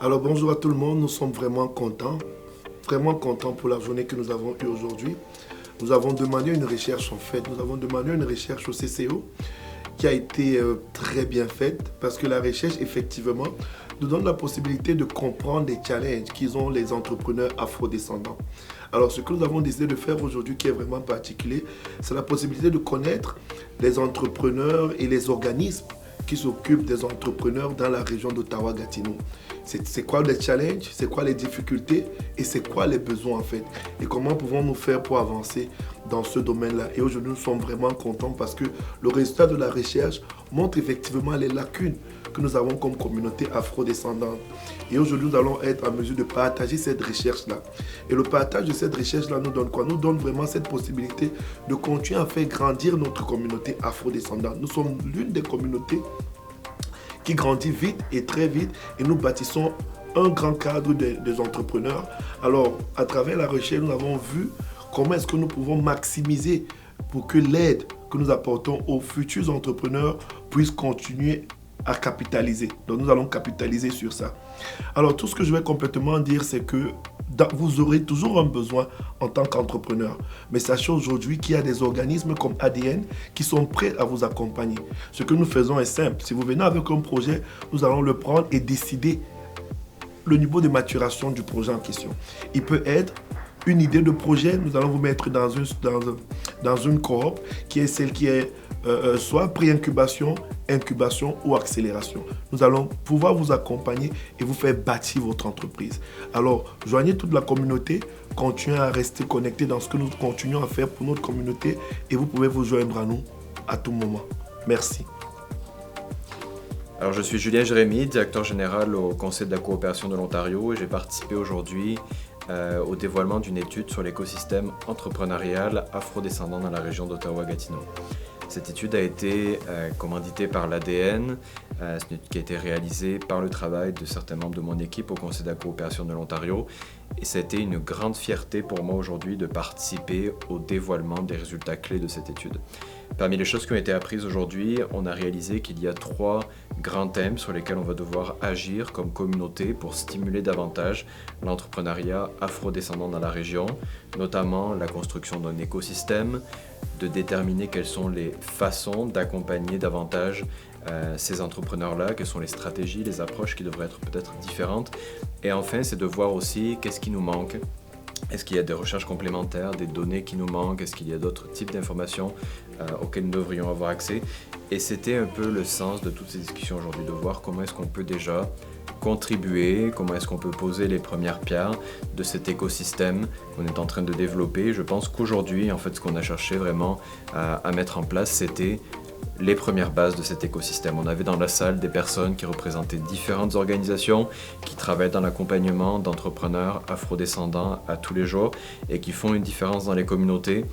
Alors bonjour à tout le monde, nous sommes vraiment contents pour la journée que nous avons eue aujourd'hui. Nous avons demandé une recherche en fait, nous avons demandé une recherche au CCO qui a été très bien faite parce que la recherche effectivement nous donne la possibilité de comprendre les challenges qu'ils ont les entrepreneurs afrodescendants. Alors ce que nous avons décidé de faire aujourd'hui qui est vraiment particulier, c'est la possibilité de connaître les entrepreneurs et les organismes qui s'occupent des entrepreneurs dans la région d'Ottawa-Gatineau. C'est quoi les challenges, c'est quoi les difficultés et c'est quoi les besoins en fait. Et comment pouvons-nous faire pour avancer dans ce domaine-là. Et aujourd'hui, nous sommes vraiment contents parce que le résultat de la recherche montre effectivement les lacunes que nous avons comme communauté afrodescendante. Et aujourd'hui, nous allons être en mesure de partager cette recherche-là. Et le partage de cette recherche-là nous donne quoi? Nous donne vraiment cette possibilité de continuer à faire grandir notre communauté afrodescendante. Nous sommes l'une des communautés qui grandit vite et très vite et nous bâtissons un grand cadre des entrepreneurs. Alors, à travers la recherche, nous avons vu comment est-ce que nous pouvons maximiser pour que l'aide que nous apportons aux futurs entrepreneurs puisse continuer à capitaliser. Donc, nous allons capitaliser sur ça. Alors, tout ce que je vais complètement dire, c'est que vous aurez toujours un besoin en tant qu'entrepreneur. Mais sachez aujourd'hui qu'il y a des organismes comme ADN qui sont prêts à vous accompagner. Ce que nous faisons est simple. Si vous venez avec un projet, nous allons le prendre et décider le niveau de maturation du projet en question. Il peut être une idée de projet, nous allons vous mettre dans une cohorte qui est celle qui est soit pré-incubation, incubation ou accélération. Nous allons pouvoir vous accompagner et vous faire bâtir votre entreprise. Alors, joignez toute la communauté, continuez à rester connectés dans ce que nous continuons à faire pour notre communauté et vous pouvez vous joindre à nous à tout moment. Merci. Alors, je suis Julien Jérémy, directeur général au Conseil de la coopération de l'Ontario et j'ai participé aujourd'hui au dévoilement d'une étude sur l'écosystème entrepreneurial afrodescendant dans la région d'Ottawa-Gatineau. Cette étude a été commanditée par l'ADN, c'est une étude qui a été réalisée par le travail de certains membres de mon équipe au Conseil de la coopération de l'Ontario et ça a été une grande fierté pour moi aujourd'hui de participer au dévoilement des résultats clés de cette étude. Parmi les choses qui ont été apprises aujourd'hui, on a réalisé qu'il y a 3 grands thèmes sur lesquels on va devoir agir comme communauté pour stimuler davantage l'entrepreneuriat afrodescendant dans la région, notamment la construction d'un écosystème, de déterminer quelles sont les façons d'accompagner davantage ces entrepreneurs-là, quelles sont les stratégies, les approches qui devraient être peut-être différentes. Et enfin, c'est de voir aussi qu'est-ce qui nous manque. Est-ce qu'il y a des recherches complémentaires, des données qui nous manquent? Est-ce qu'il y a d'autres types d'informations auxquelles nous devrions avoir accès? Et c'était un peu le sens de toutes ces discussions aujourd'hui, de voir comment est-ce qu'on peut déjà contribuer, comment est-ce qu'on peut poser les premières pierres de cet écosystème qu'on est en train de développer. Je pense qu'aujourd'hui, en fait, ce qu'on a cherché vraiment à mettre en place, c'était les premières bases de cet écosystème. On avait dans la salle des personnes qui représentaient différentes organisations, qui travaillent dans l'accompagnement d'entrepreneurs afrodescendants à tous les jours et qui font une différence dans les communautés.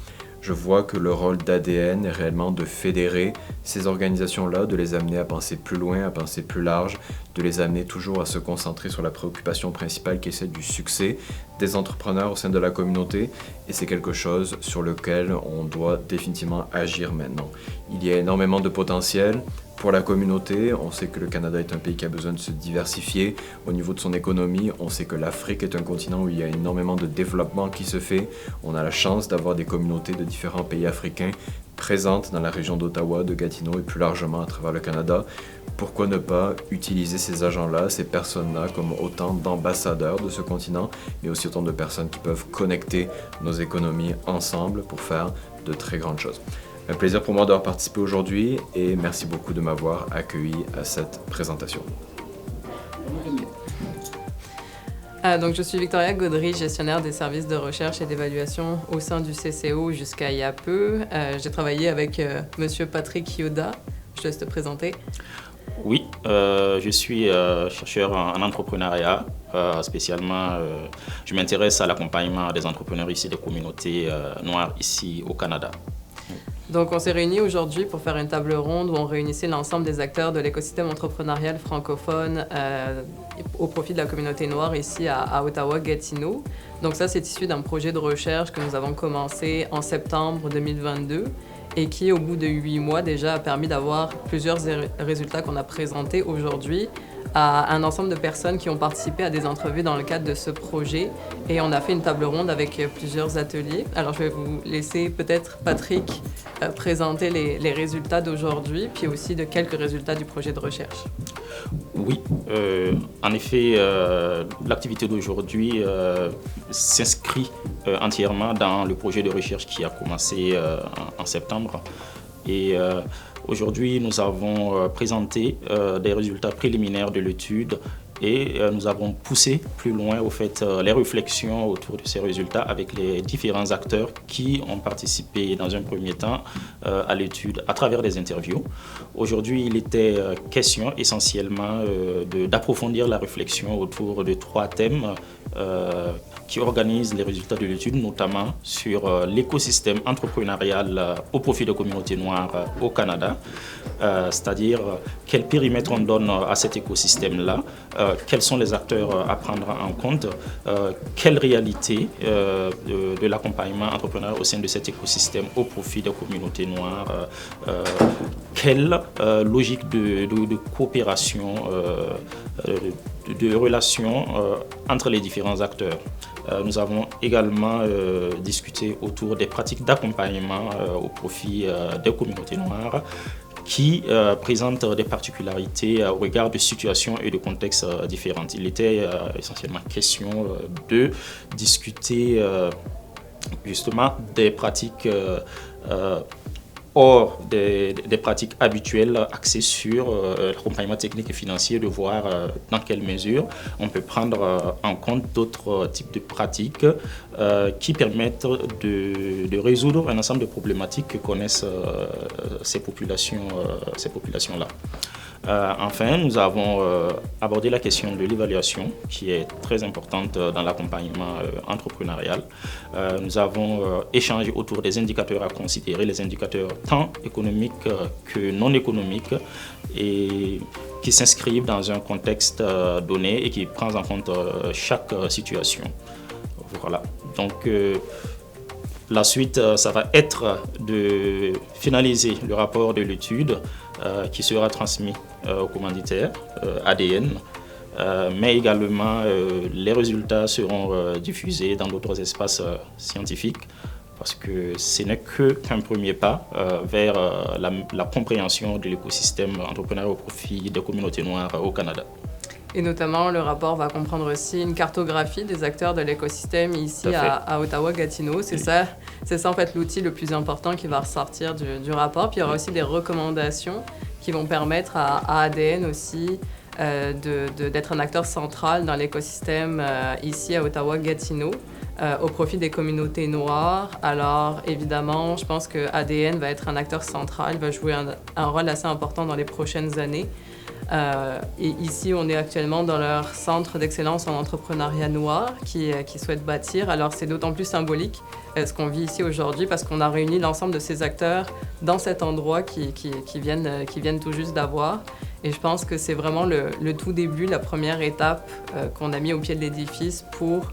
Je vois que le rôle d'ADN est réellement de fédérer ces organisations-là, de les amener à penser plus loin, à penser plus large, de les amener toujours à se concentrer sur la préoccupation principale qui est celle du succès des entrepreneurs au sein de la communauté. Et c'est quelque chose sur lequel on doit définitivement agir maintenant. Il y a énormément de potentiel pour la communauté. On sait que le Canada est un pays qui a besoin de se diversifier au niveau de son économie. On sait que l'Afrique est un continent où il y a énormément de développement qui se fait. On a la chance d'avoir des communautés de différents pays africains présentes dans la région d'Ottawa, de Gatineau et plus largement à travers le Canada. Pourquoi ne pas utiliser ces agents-là, ces personnes-là, comme autant d'ambassadeurs de ce continent, mais aussi autant de personnes qui peuvent connecter nos économies ensemble pour faire de très grandes choses. Un plaisir pour moi d'avoir participé aujourd'hui et merci beaucoup de m'avoir accueilli à cette présentation. Donc, je suis Victoria Gaudry, gestionnaire des services de recherche et d'évaluation au sein du CCO jusqu'à il y a peu. J'ai travaillé avec Monsieur Patrick Yoda. Je te laisse te présenter. Oui, je suis chercheur en entrepreneuriat. Spécialement, je m'intéresse à l'accompagnement des entrepreneurs ici, des communautés noires ici au Canada. Donc, on s'est réunis aujourd'hui pour faire une table ronde où on réunissait l'ensemble des acteurs de l'écosystème entrepreneurial francophone au profit de la communauté noire ici à Ottawa-Gatineau. Donc ça, c'est issu d'un projet de recherche que nous avons commencé en septembre 2022 et qui, au bout de 8 mois déjà, a permis d'avoir plusieurs résultats qu'on a présentés aujourd'hui. à un ensemble de personnes qui ont participé à des entrevues dans le cadre de ce projet et on a fait une table ronde avec plusieurs ateliers. Alors je vais vous laisser peut-être Patrick présenter les résultats d'aujourd'hui puis aussi de quelques résultats du projet de recherche. Oui, en effet, l'activité d'aujourd'hui s'inscrit entièrement dans le projet de recherche qui a commencé en septembre. Et aujourd'hui, nous avons présenté des résultats préliminaires de l'étude et nous avons poussé plus loin au fait les réflexions autour de ces résultats avec les différents acteurs qui ont participé dans un premier temps à l'étude à travers des interviews. Aujourd'hui, il était question essentiellement d'approfondir la réflexion autour de 3 thèmes qui organisent les résultats de l'étude, notamment sur l'écosystème entrepreneurial au profit des communautés noires au Canada, c'est-à-dire quel périmètre on donne à cet écosystème-là, quels sont les acteurs à prendre en compte, quelle réalité de l'accompagnement entrepreneurial au sein de cet écosystème au profit des communautés noires, quelle logique de coopération, de relations entre les différents acteurs. Nous avons également discuté autour des pratiques d'accompagnement au profit des communautés noires qui présentent des particularités au regard de situations et de contextes différents. Il était essentiellement question de discuter justement des pratiques hors des pratiques habituelles axées sur l'accompagnement technique et financier, de voir dans quelle mesure on peut prendre en compte d'autres types de pratiques qui permettent de résoudre un ensemble de problématiques que connaissent ces populations-là. Enfin, nous avons abordé la question de l'évaluation, qui est très importante dans l'accompagnement entrepreneurial. Nous avons échangé autour des indicateurs à considérer, les indicateurs tant économiques que non économiques, et qui s'inscrivent dans un contexte donné et qui prend en compte chaque situation. Voilà. Donc, la suite, ça va être de finaliser le rapport de l'étude qui sera transmis au commanditaire ADN, mais également les résultats seront diffusés dans d'autres espaces scientifiques parce que ce n'est qu'un premier pas vers la compréhension de l'écosystème entrepreneurial au profit des communautés noires au Canada. Et notamment, le rapport va comprendre aussi une cartographie des acteurs de l'écosystème ici à Ottawa-Gatineau. C'est ça en fait l'outil le plus important qui va ressortir du rapport. Puis il y aura aussi des recommandations qui vont permettre à ADN aussi d'être un acteur central dans l'écosystème ici à Ottawa-Gatineau au profit des communautés noires. Alors évidemment, je pense que ADN va être un acteur central, va jouer un rôle assez important dans les prochaines années. Et ici, on est actuellement dans leur centre d'excellence en entrepreneuriat noir qui souhaite bâtir. Alors, c'est d'autant plus symbolique ce qu'on vit ici aujourd'hui parce qu'on a réuni l'ensemble de ces acteurs dans cet endroit qui viennent tout juste d'avoir. Et je pense que c'est vraiment le tout début, la première étape qu'on a mis au pied de l'édifice pour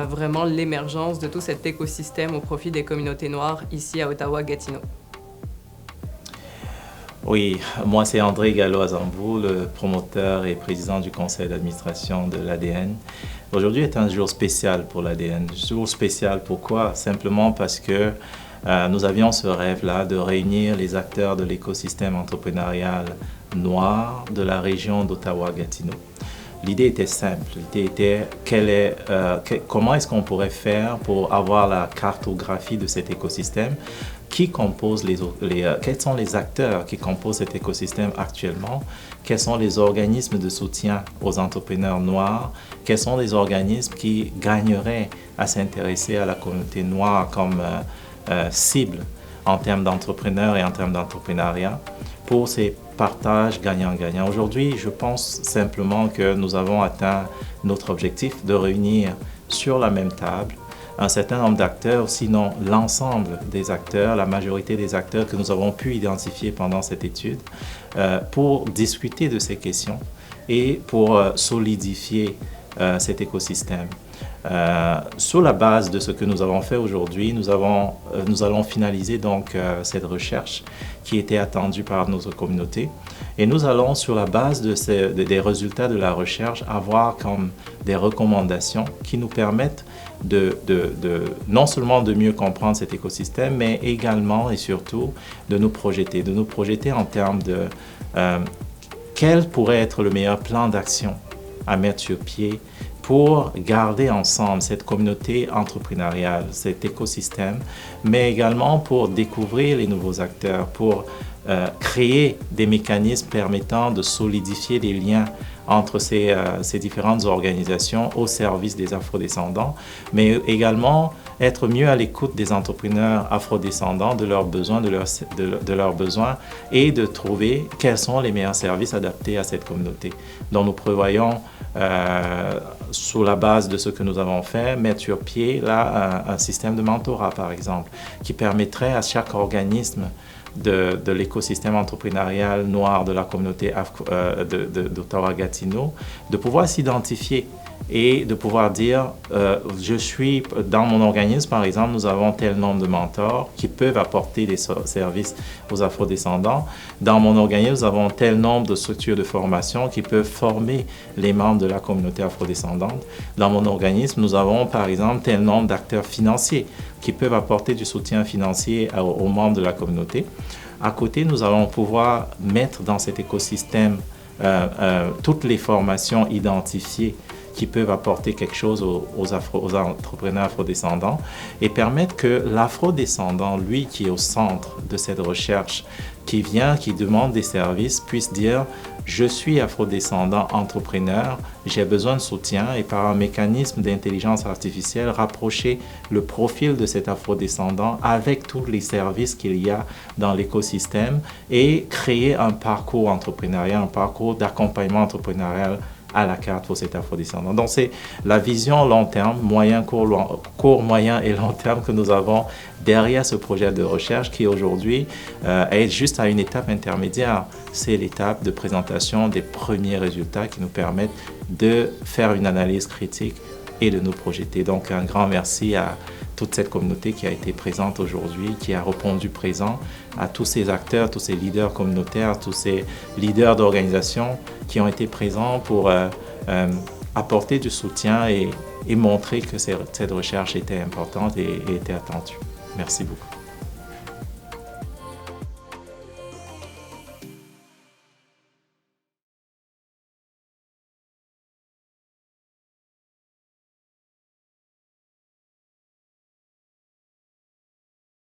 vraiment l'émergence de tout cet écosystème au profit des communautés noires ici à Ottawa-Gatineau. Oui, moi c'est André Gallo-Azambou, le promoteur et président du conseil d'administration de l'ADN. Aujourd'hui est un jour spécial pour l'ADN. Jour spécial pourquoi? Simplement parce que nous avions ce rêve-là de réunir les acteurs de l'écosystème entrepreneurial noir de la région d'Ottawa-Gatineau. L'idée était simple, l'idée était comment est-ce qu'on pourrait faire pour avoir la cartographie de cet écosystème, qui compose quels sont les acteurs qui composent cet écosystème actuellement, quels sont les organismes de soutien aux entrepreneurs noirs, quels sont les organismes qui gagneraient à s'intéresser à la communauté noire comme cible en termes d'entrepreneurs et en termes d'entrepreneuriat pour ces partages gagnant-gagnant. Aujourd'hui, je pense simplement que nous avons atteint notre objectif de réunir sur la même table un certain nombre d'acteurs, sinon l'ensemble des acteurs, la majorité des acteurs que nous avons pu identifier pendant cette étude, pour discuter de ces questions et pour solidifier cet écosystème. Sur la base de ce que nous avons fait aujourd'hui, nous allons finaliser donc cette recherche qui était attendue par notre communauté. Et nous allons, sur la base des résultats de la recherche, avoir comme des recommandations qui nous permettent non seulement de mieux comprendre cet écosystème, mais également et surtout de nous projeter en termes de quel pourrait être le meilleur plan d'action à mettre sur pied pour garder ensemble cette communauté entrepreneuriale, cet écosystème, mais également pour découvrir les nouveaux acteurs, pour créer des mécanismes permettant de solidifier des liens entre ces différentes organisations au service des afrodescendants, mais également être mieux à l'écoute des entrepreneurs afrodescendants, de leurs besoins, de leurs besoins, et de trouver quels sont les meilleurs services adaptés à cette communauté. Donc nous prévoyons, sur la base de ce que nous avons fait, mettre sur pied là un système de mentorat, par exemple, qui permettrait à chaque organisme de l'écosystème entrepreneurial noir de la communauté d'Ottawa-Gatineau, de pouvoir s'identifier et de pouvoir dire, dans mon organisme, par exemple, nous avons tel nombre de mentors qui peuvent apporter des services aux afrodescendants. Dans mon organisme, nous avons tel nombre de structures de formation qui peuvent former les membres de la communauté afrodescendante. Dans mon organisme, nous avons, par exemple, tel nombre d'acteurs financiers qui peuvent apporter du soutien financier aux membres de la communauté. À côté, nous allons pouvoir mettre dans cet écosystème toutes les formations identifiées qui peuvent apporter quelque chose aux entrepreneurs afrodescendants et permettre que l'afrodescendant, lui qui est au centre de cette recherche, qui demande des services, puisse dire « Je suis afrodescendant entrepreneur, j'ai besoin de soutien » et par un mécanisme d'intelligence artificielle, rapprocher le profil de cet afrodescendant avec tous les services qu'il y a dans l'écosystème et créer un parcours entrepreneurial, un parcours d'accompagnement entrepreneurial à la carte pour cet afrodescendant. Donc c'est la vision long terme, court, moyen et long terme que nous avons derrière ce projet de recherche qui aujourd'hui est juste à une étape intermédiaire. C'est l'étape de présentation des premiers résultats qui nous permettent de faire une analyse critique et de nous projeter. Donc un grand merci à toute cette communauté qui a été présente aujourd'hui, qui a répondu présent, à tous ces acteurs, tous ces leaders communautaires, tous ces leaders d'organisations qui ont été présents pour apporter du soutien et montrer que cette recherche était importante et était attendue. Merci beaucoup.